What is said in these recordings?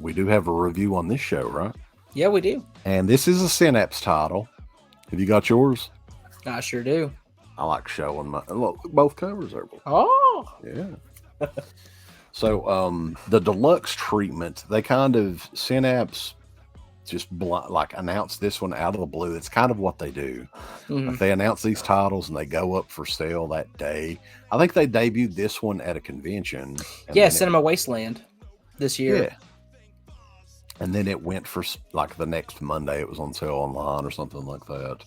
we do have a review on this show, right? Yeah, we do. And this is a Synapse title. Have you got yours? I sure do. I like showing my look, both covers there. Oh, yeah. So the deluxe treatment, they kind of Synapse just like announced this one out of the blue. It's kind of what they do. Like they announce these titles and they go up for sale that day. I think they debuted this one at a convention. Yeah, Cinema Wasteland this year. Yeah. And then it went for like the next Monday. It was on sale online or something like that.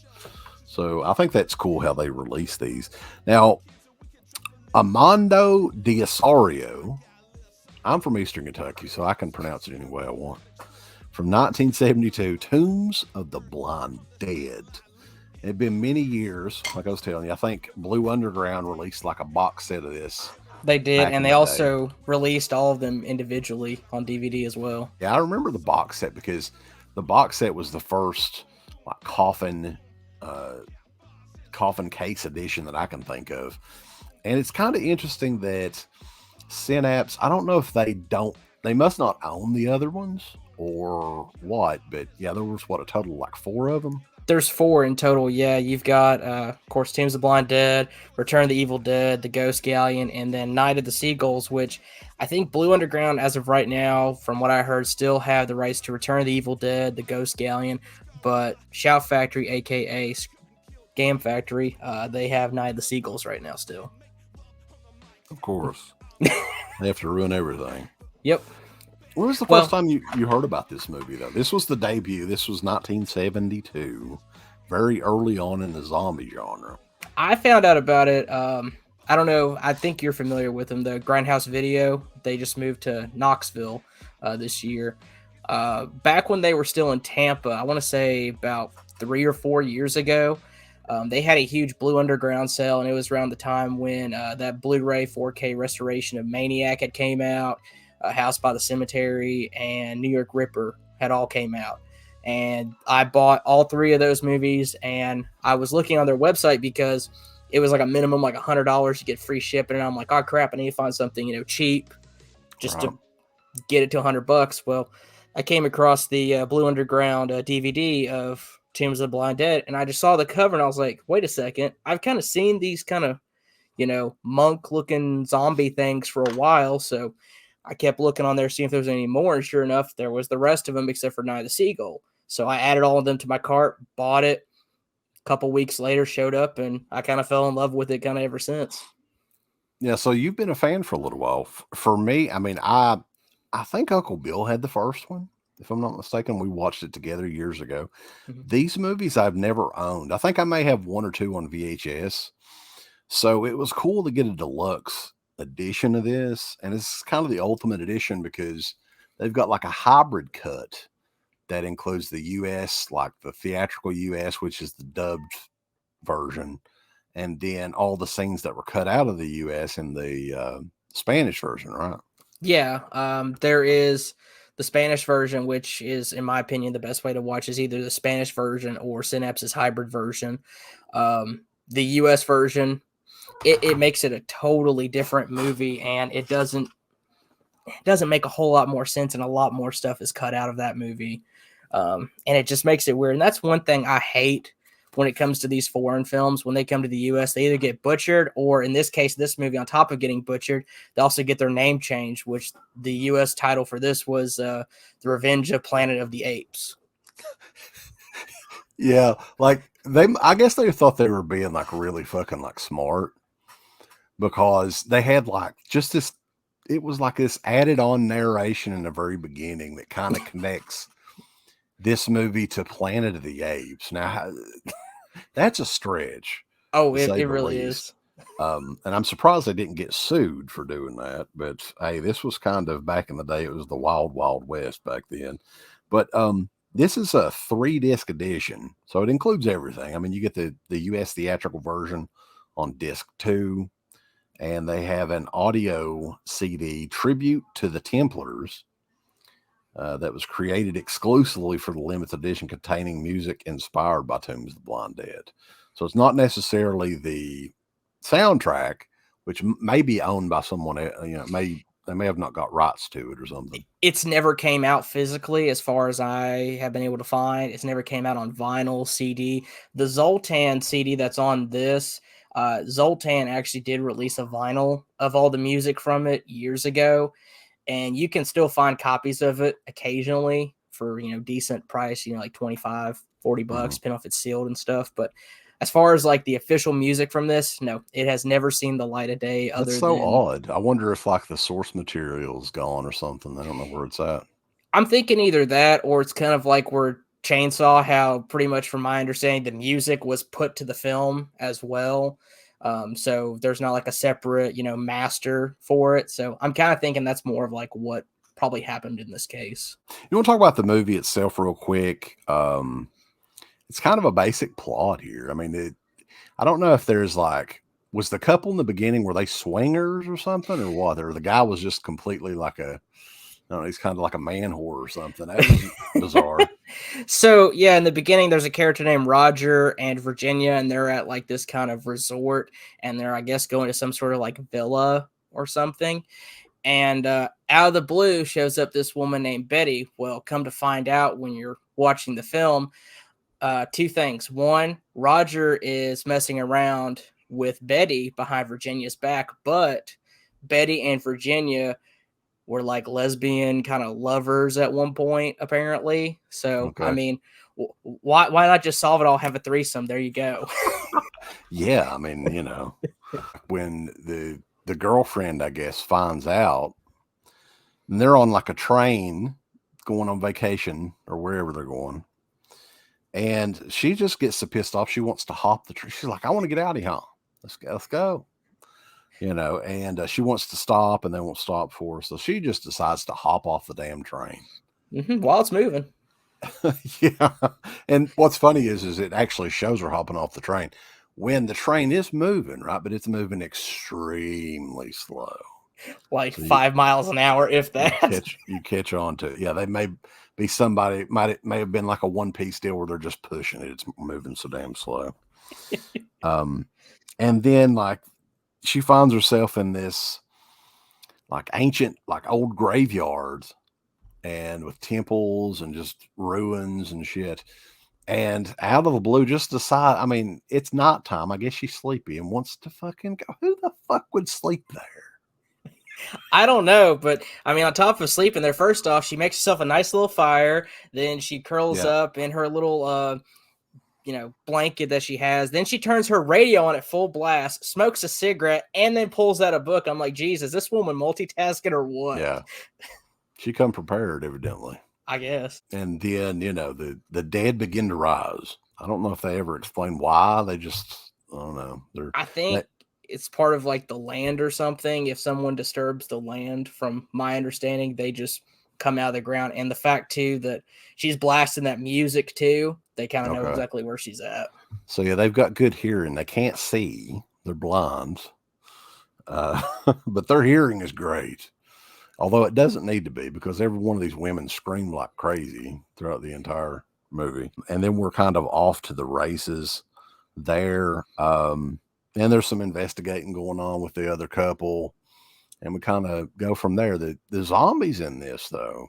So I think that's cool how they release these. Now, Amando de Ossorio, I'm from Eastern Kentucky, so I can pronounce it any way I want. From 1972, Tombs of the Blind Dead. It had been many years, like I was telling you. I think Blue Underground released like a box set of this. They did, and they also released all of them individually on DVD as well. Yeah, I remember the box set because the box set was the first like coffin case edition that I can think of. And it's kind of interesting that Synapse, I don't know if they must not own the other ones or what, but yeah, there was a total like 4 of them. There's 4 in total. Yeah, you've got, of course, Tombs of the Blind Dead, Return of the Evil Dead, The Ghost Galleon, and then Night of the Seagulls, which I think Blue Underground, as of right now, from what I heard, still have the rights to Return of the Evil Dead, The Ghost Galleon, but Shout Factory, a.k.a. Scam Factory, they have Night of the Seagulls right now still. Of course. They have to ruin everything. Yep. When was the first time you heard about this movie, though? This was the debut. This was 1972, very early on in the zombie genre. I found out about it. I don't know. I think you're familiar with them. The Grindhouse Video. They just moved to Knoxville this year. Back when they were still in Tampa, I want to say about 3 or 4 years ago, they had a huge Blue Underground sale, and it was around the time when that Blu-ray 4K restoration of Maniac had came out. House by the Cemetery and New York Ripper had all came out. And I bought all 3 of those movies, and I was looking on their website because it was like a minimum like $100 to get free shipping. And I'm like, oh crap, I need to find something, cheap just to get it to $100. Well, I came across the Blue Underground DVD of Tombs of the Blind Dead, and I just saw the cover and I was like, wait a second. I've kind of seen these kind of, monk looking zombie things for a while. So I kept looking on there, seeing if there was any more, and sure enough, there was the rest of them except for Night of the Seagull. So I added all of them to my cart, bought it. A couple weeks later, showed up, and I kind of fell in love with it kind of ever since. Yeah, so you've been a fan for a little while. For me, I mean, I think Uncle Bill had the first one, if I'm not mistaken. We watched it together years ago. Mm-hmm. These movies I've never owned. I think I may have 1 or 2 on VHS. So it was cool to get a deluxe edition of this, and it's kind of the ultimate edition because they've got like a hybrid cut that includes the US, like the theatrical US, which is the dubbed version, and then all the scenes that were cut out of the US in the Spanish version, right? Yeah, there is the Spanish version, which is, in my opinion, the best way to watch is either the Spanish version or Synapse's hybrid version. The US version, it makes it a totally different movie, and it doesn't make a whole lot more sense, and a lot more stuff is cut out of that movie. And it just makes it weird. And that's one thing I hate when it comes to these foreign films. When they come to the US, they either get butchered, or in this case, this movie, on top of getting butchered, they also get their name changed, which the US title for this was The Revenge of Planet of the Apes. Yeah, like I guess they thought they were being like really fucking like smart, because they had like just this, it was like this added on narration in the very beginning that kind of connects this movie to Planet of the Apes. Now, that's a stretch. Oh, it really is. And I'm surprised they didn't get sued for doing that. But hey, this was kind of back in the day. It was the wild, wild west back then. But this is a 3-disc edition, so it includes everything. I mean, you get the US theatrical version on disc 2. And they have an audio CD tribute to the Templars that was created exclusively for the limited edition, containing music inspired by Tombs of the Blind Dead. So it's not necessarily the soundtrack, which may be owned by someone, may they may have not got rights to it or something. It's never came out physically, as far as I have been able to find. It's never came out on vinyl, CD. The Zoltan CD that's on this, Zoltan actually did release a vinyl of all the music from it years ago, and you can still find copies of it occasionally for, decent price, like 25, 40 bucks, depending on if it's sealed and stuff. But as far as like the official music from this, no, it has never seen the light of day. That's so odd. I wonder if like the source material is gone or something. I don't know where it's at. I'm thinking either that, or it's kind of like where Chainsaw, how pretty much from my understanding, the music was put to the film as well. So there's not like a separate, master for it. So I'm kind of thinking that's more of like what probably happened in this case. You want to talk about the movie itself real quick? It's kind of a basic plot here. I mean, I don't know if there's like, was the couple in the beginning, were they swingers or something or what? Or the guy was just completely like I don't know, he's kind of like a man whore or something. That was bizarre. So yeah, in the beginning, there's a character named Roger and Virginia, and they're at like this kind of resort, and they're, I guess, going to some sort of like villa or something. And out of the blue shows up this woman named Betty. Well, come to find out when you're watching the film, two things. One, Roger is messing around with Betty behind Virginia's back, but Betty and Virginia were like lesbian kind of lovers at one point, apparently. So, okay. I mean, why not just solve it all, have a threesome? There you go. Yeah, I mean, when the girlfriend, I guess, finds out, and they're on like a train going on vacation or wherever they're going, and she just gets so pissed off, she wants to hop the train. She's like, I want to get out of here. Let's go. And she wants to stop, and they won't stop for her. So she just decides to hop off the damn train. While it's moving. Yeah. And what's funny is it actually shows her hopping off the train when the train is moving, right? But it's moving extremely slow. Like so 5 miles an hour, if that. You catch on to it. Yeah, they may be somebody, may have been like a one-piece deal where they're just pushing it. It's moving so damn slow. And then like she finds herself in this like ancient, like old graveyards, and with temples and just ruins and shit. And out of the blue, just decide, I mean, it's nighttime. I guess she's sleepy and wants to fucking go. Who the fuck would sleep there? I don't know, but I mean, on top of sleeping there, first off, she makes herself a nice little fire. Then she curls up in her little, blanket that she has. Then she turns her radio on at full blast, smokes a cigarette, and then pulls out a book. I'm like, Jesus, this woman multitasking or what? Yeah. She come prepared, evidently. I guess. And then, the dead begin to rise. I don't know if they ever explain why. They just, I don't know. I think it's part of like the land or something. If someone disturbs the land, from my understanding, they just come out of the ground. And the fact too that she's blasting that music too, they kind of know exactly where she's at. So yeah, they've got good hearing. They can't see, they're blind, but their hearing is great, although it doesn't need to be, because every one of these women scream like crazy throughout the entire movie. And then we're kind of off to the races there, and there's some investigating going on with the other couple, and we kind of go from there. The zombies in this, though,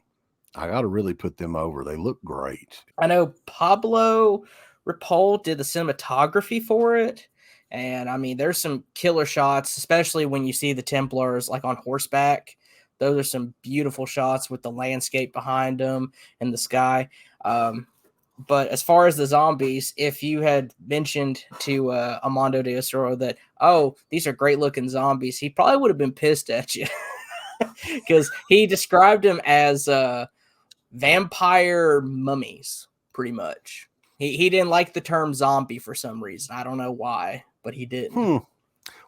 I got to really put them over. They look great. I know Pablo Ripoll did the cinematography for it. And I mean, there's some killer shots, especially when you see the Templars like on horseback. Those are some beautiful shots with the landscape behind them and the sky. But as far as the zombies, if you had mentioned to Amando de Ossorio that, oh, these are great looking zombies, he probably would have been pissed at you, because he described them as vampire mummies, pretty much. He didn't like the term zombie for some reason. I don't know why, but he didn't.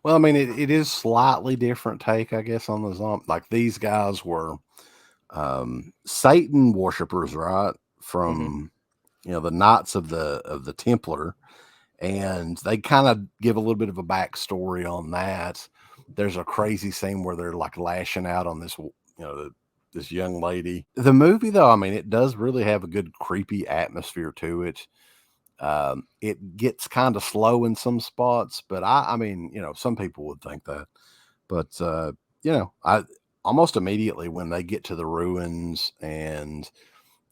Well, I mean, it is slightly different take, I guess, on the zombie. Like these guys were Satan worshipers, right? From the Knights of the Templar, and they kind of give a little bit of a backstory on that. There's a crazy scene where they're like lashing out on this, this young lady. The movie, though, I mean, it does really have a good creepy atmosphere to it. It gets kind of slow in some spots, but I mean, some people would think that, but almost immediately when they get to the ruins and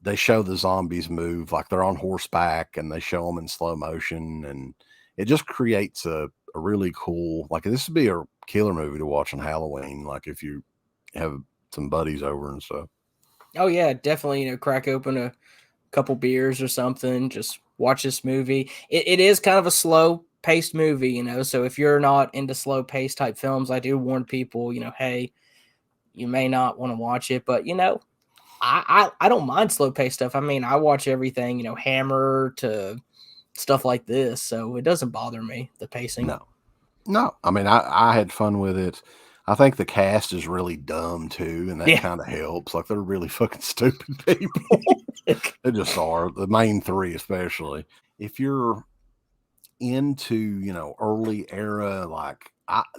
they show the zombies move, like they're on horseback and they show them in slow motion, and it just creates a really cool, like this would be a killer movie to watch on Halloween, like if you have some buddies over and stuff. Oh yeah, definitely, crack open a couple beers or something, just watch this movie. It is kind of a slow paced movie, so if you're not into slow paced type films, I do warn people, hey, you may not want to watch it, but I don't mind slow paced stuff. I mean, I watch everything, Hammer to stuff like this, so it doesn't bother me, the pacing. No. I mean, I had fun with it. I think the cast is really dumb too, and that kind of helps. Like, they're really fucking stupid people. They just are, the main three especially. If you're into, early era, like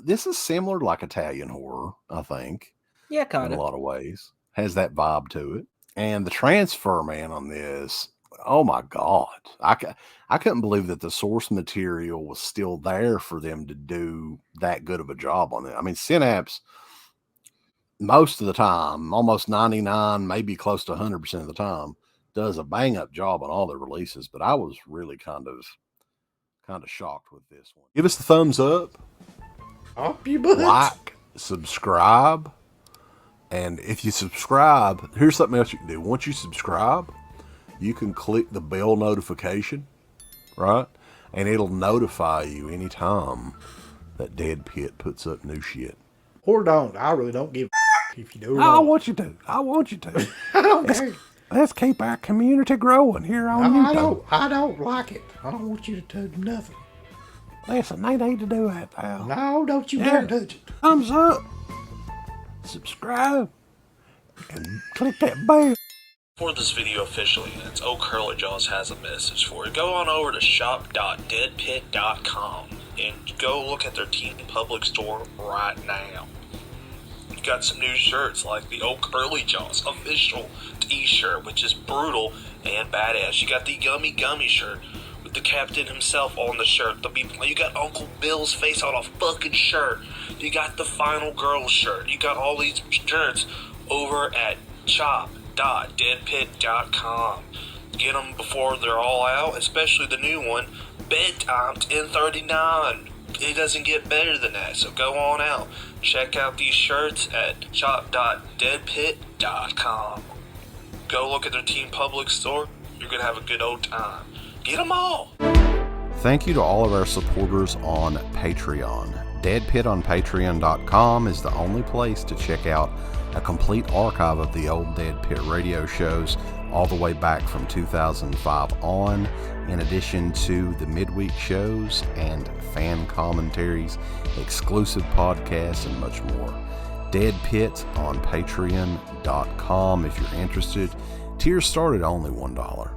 this is similar to like Italian horror, I think. Yeah, kind of. In a lot of ways. Has that vibe to it. And the transfer, man, on this, oh my God. I couldn't believe that the source material was still there for them to do that good of a job on it. I mean, Synapse, most of the time, almost 99, maybe close to 100% of the time, does a bang up job on all their releases. But I was really kind of shocked with this one. Give us the thumbs up. Up your butt. Like, subscribe. And if you subscribe, here's something else you can do. Once you subscribe, you can click the bell notification, right? And it'll notify you anytime that Dead Pit puts up new shit. Or don't. I really don't give a if you do. I want you to. I don't care. Let's keep our community growing here on YouTube. I don't like it. I don't want you to do nothing. Listen, they need to do that, pal. No, don't you dare touch it. Thumbs up. Subscribe. And click that bell. For this video officially, it's Oak Curlyjaws has a message for you. Go on over to shop.deadpit.com and go look at their Teen Public store right now. You got some new shirts like the Oak Curlyjaws official t-shirt, which is brutal and badass. You got the Yummy Gummy shirt with the captain himself on the shirt. You got Uncle Bill's face on a fucking shirt. You got the Final Girl shirt. You got all these shirts over at shop.deadpit.com. Get them before they're all out, especially the new one, Bedtime 1039. It doesn't get better than that, so go on out. Check out these shirts at shop.deadpit.com. Go look at their Teen Public store. You're going to have a good old time. Get them all! Thank you to all of our supporters on Patreon. Dead Pit on Patreon.com is the only place to check out a complete archive of the old Dead Pit radio shows all the way back from 2005 on, in addition to the midweek shows and fan commentaries, exclusive podcasts, and much more. Dead Pit on Patreon.com if you're interested. Tiers start at only $1.